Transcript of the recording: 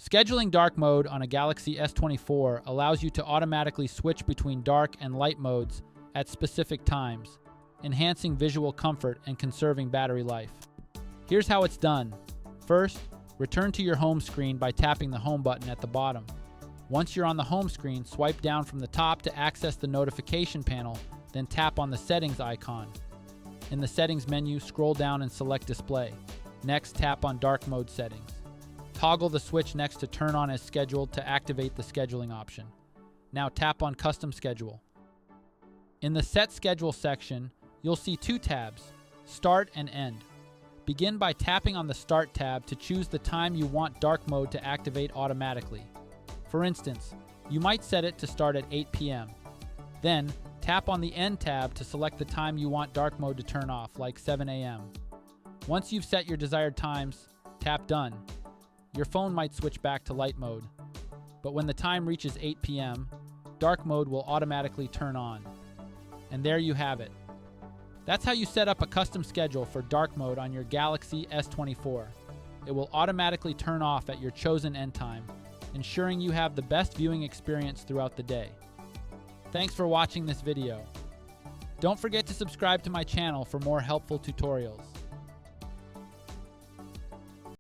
Scheduling dark mode on a Galaxy S24 allows you to automatically switch between dark and light modes at specific times, enhancing visual comfort and conserving battery life. Here's how it's done. First, return to your home screen by tapping the home button at the bottom. Once you're on the home screen, swipe down from the top to access the notification panel, then tap on the settings icon. In the settings menu, scroll down and select display. Next, tap on dark mode settings. Toggle the switch next to turn on as scheduled to activate the scheduling option. Now tap on custom schedule. In the set schedule section, you'll see two tabs, start and end. Begin by tapping on the start tab to choose the time you want dark mode to activate automatically. For instance, you might set it to start at 8 p.m. Then, tap on the end tab to select the time you want dark mode to turn off, like 7 a.m. Once you've set your desired times, tap done. Your phone might switch back to light mode, but when the time reaches 8 p.m., dark mode will automatically turn on. And there you have it. That's how you set up a custom schedule for dark mode on your Galaxy S24. It will automatically turn off at your chosen end time, ensuring you have the best viewing experience throughout the day. Thanks for watching this video. Don't forget to subscribe to my channel for more helpful tutorials.